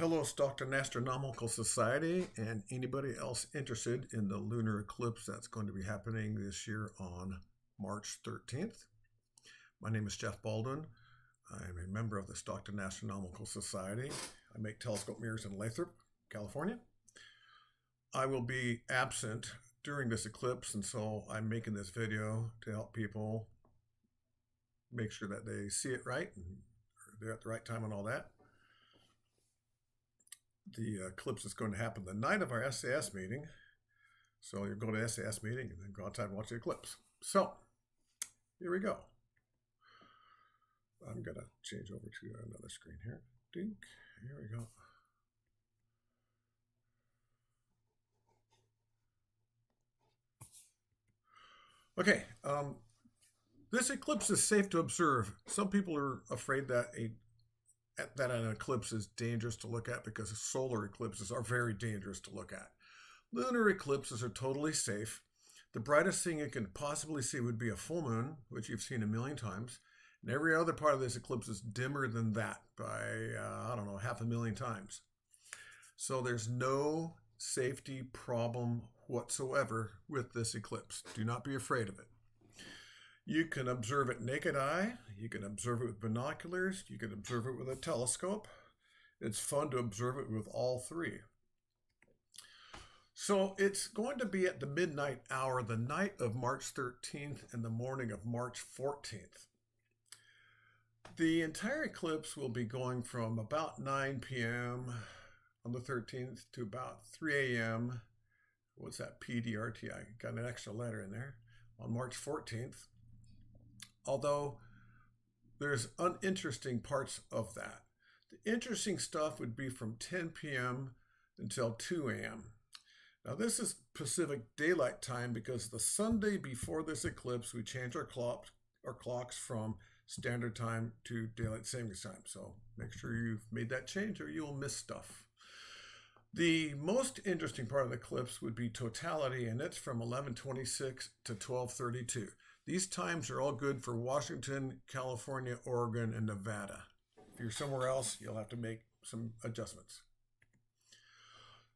Hello, Stockton Astronomical Society, and anybody else interested in the lunar eclipse that's going to be happening this year on March 13th. My name is Jeff Baldwin. I'm a member of the Stockton Astronomical Society. I make telescope mirrors in Lathrop, California. I will be absent during this eclipse, and so I'm making this video to help people make sure that they see it right and they're at the right time and all that. The eclipse is going to happen the night of our SAS meeting. So you go to SAS meeting and then go outside and watch the eclipse. So here we go. I'm going to change over to another screen here. Dink. Here we go. Okay. This eclipse is safe to observe. Some people are afraid that an eclipse is dangerous to look at because solar eclipses are very dangerous to look at. Lunar eclipses are totally safe. The brightest thing you can possibly see would be a full moon, which you've seen a million times. And every other part of this eclipse is dimmer than that by, I don't know, 500,000 times. So there's no safety problem whatsoever with this eclipse. Do not be afraid of it. You can observe it naked eye, you can observe it with binoculars, you can observe it with a telescope. It's fun to observe it with all three. So it's going to be at the midnight hour, the night of March 13th and the morning of March 14th. The entire eclipse will be going from about 9 p.m. on the 13th to about 3 a.m. What's that? PDRT. I got an extra letter in there on March 14th. Although there's uninteresting parts of that. The interesting stuff would be from 10 p.m. until 2 a.m. Now this is Pacific Daylight Time because the Sunday before this eclipse, we change our clocks from standard time to daylight savings time. So make sure you've made that change or you'll miss stuff. The most interesting part of the eclipse would be totality, and it's from 11:26 to 12:32. These times are all good for Washington, California, Oregon, and Nevada. If you're somewhere else, you'll have to make some adjustments.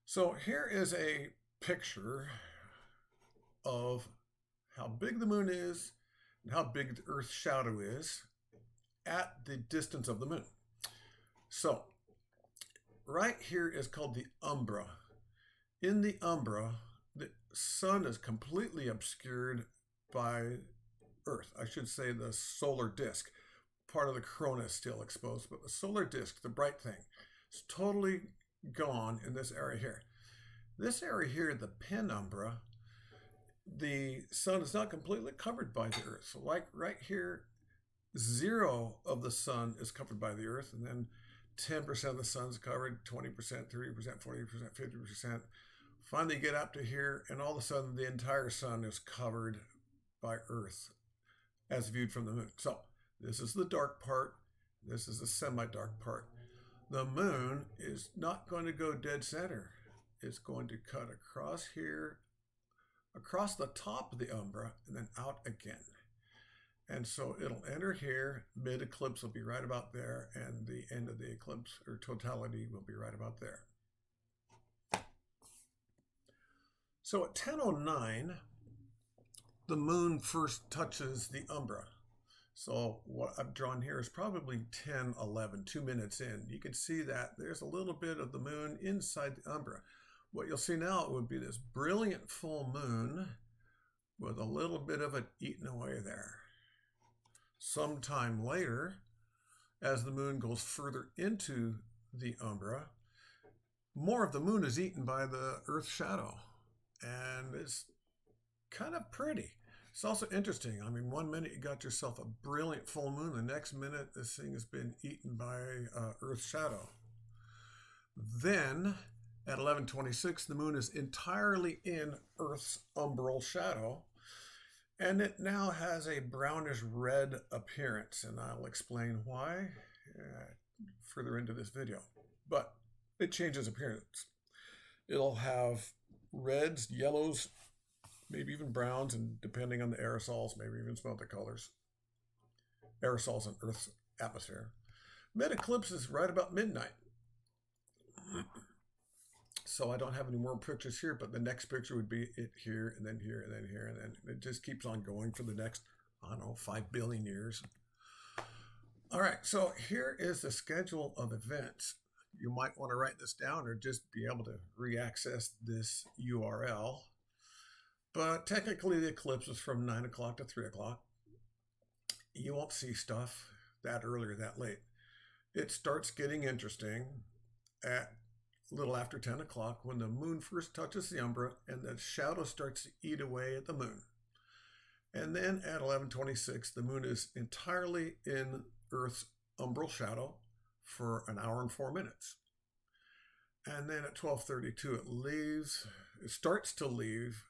So here is a picture of how big the moon is and how big the Earth's shadow is at the distance of the moon. So right here is called the umbra. In the umbra, the sun is completely obscured by Earth. I should say the solar disk. Part of the corona is still exposed, but the solar disk, the bright thing, is totally gone in this area here. This area here, the penumbra, the sun is not completely covered by the Earth. So like right here, 0 of the sun is covered by the Earth, and then 10% of the sun's covered, 20%, 30%, 40%, 50%. Finally get up to here, and all of a sudden the entire sun is covered by Earth as viewed from the moon. So this is the dark part. This is the semi-dark part. The moon is not going to go dead center. It's going to cut across here, across the top of the umbra, and then out again. And so it'll enter here, mid-eclipse will be right about there, and the end of the eclipse, or totality, will be right about there. So at 10:09, the moon first touches the umbra. So what I've drawn here is probably 10:11, 2 minutes in. You can see that there's a little bit of the moon inside the umbra. What you'll see now would be this brilliant full moon with a little bit of it eaten away there. Sometime later, as the moon goes further into the umbra, more of the moon is eaten by the Earth's shadow. And it's kind of pretty. It's also interesting. I mean, 1 minute you got yourself a brilliant full moon. The next minute, this thing has been eaten by Earth's shadow. Then, at 11:26, the moon is entirely in Earth's umbral shadow. And it now has a brownish red appearance, and I'll explain why further into this video. But it changes appearance. It'll have reds, yellows, maybe even browns, and depending on the aerosols, maybe even some other colors. Aerosols in Earth's atmosphere. Mid-eclipse is right about midnight. So I don't have any more pictures here, but the next picture would be it here, and then here, and then here, and then it just keeps on going for the next, I don't know, 5 billion years. All right, so here is the schedule of events. You might want to write this down or just be able to re-access this URL. But technically the eclipse is from 9 o'clock to 3 o'clock. You won't see stuff that early or that late. It starts getting interesting at a little after 10 o'clock when the moon first touches the umbra and the shadow starts to eat away at the moon. And then at 11:26, the moon is entirely in Earth's umbral shadow for an hour and 4 minutes. And then at 12:32, it starts to leave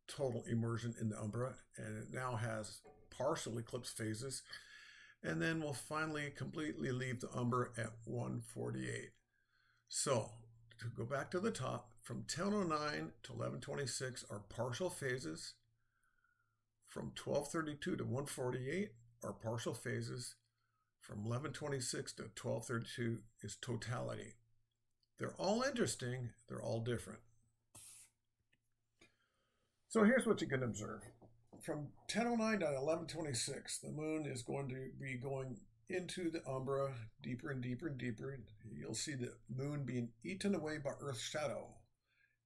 total immersion in the umbra, and it now has partial eclipse phases, and then will finally completely leave the umbra at 1:48. So to go back to the top, from 10:09 to 11:26 are partial phases. From 12:32 to 1:48 are partial phases. From 11:26 to 12:32 is totality. They're all interesting. They're all different. So here's what you can observe. From 10:09 to 11:26, the moon is going to be going into the umbra deeper and deeper and deeper. You'll see the moon being eaten away by Earth's shadow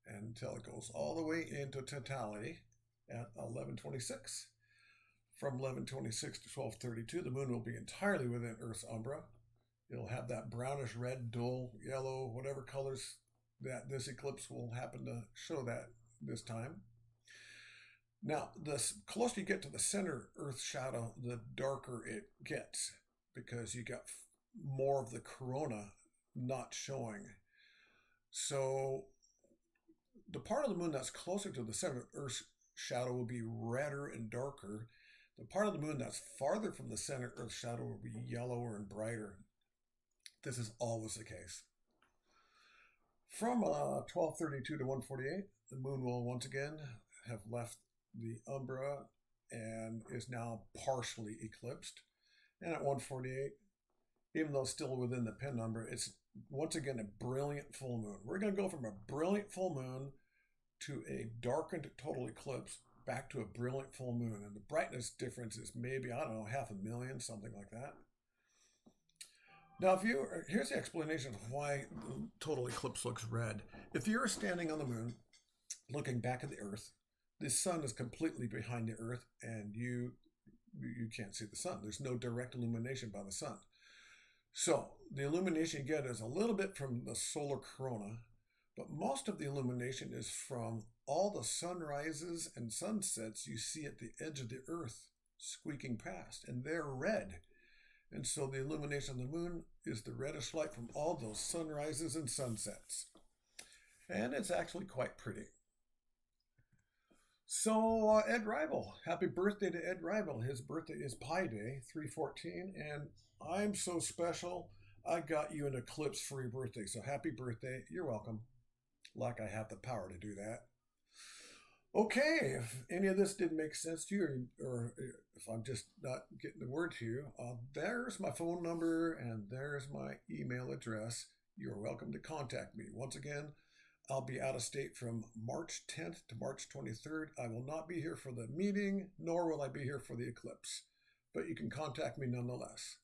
until it goes all the way into totality at 11:26. From 11:26 to 12:32, the moon will be entirely within Earth's umbra. It'll have that brownish red, dull yellow, whatever colors that this eclipse will happen to show that this time. Now, the closer you get to the center Earth shadow, the darker it gets because you got more of the corona not showing. So the part of the moon that's closer to the center Earth's shadow will be redder and darker. The part of the moon that's farther from the center Earth's shadow will be yellower and brighter. This is always the case. From 12:32 to 1:48, the moon will once again have left the umbra and is now partially eclipsed. And at 1:48, even though still within the penumbra, it's once again a brilliant full moon. We're going to go from a brilliant full moon to a darkened total eclipse back to a brilliant full moon. And the brightness difference is maybe, I don't know, 500,000, something like that. Now, here's the explanation of why the total eclipse looks red. If you're standing on the moon, looking back at the Earth, the sun is completely behind the Earth, and you can't see the sun. There's no direct illumination by the sun. So the illumination you get is a little bit from the solar corona, but most of the illumination is from all the sunrises and sunsets you see at the edge of the Earth squeaking past, and they're red. And so the illumination of the moon is the reddish light from all those sunrises and sunsets. And it's actually quite pretty. So Ed Rival, happy birthday to Ed Rival. His birthday is Pi Day, 3/14, and I'm so special, I got you an eclipse-free birthday. So happy birthday. You're welcome. Like I have the power to do that. Okay, if any of this didn't make sense to you, or if I'm just not getting the word to you, there's my phone number and there's my email address. You're welcome to contact me. Once again, I'll be out of state from March 10th to March 23rd. I will not be here for the meeting, nor will I be here for the eclipse, but you can contact me nonetheless.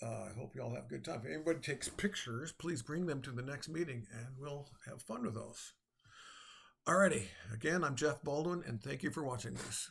I hope you all have a good time. If anybody takes pictures, please bring them to the next meeting and we'll have fun with those. Alrighty, again, I'm Jeff Baldwin, and thank you for watching this.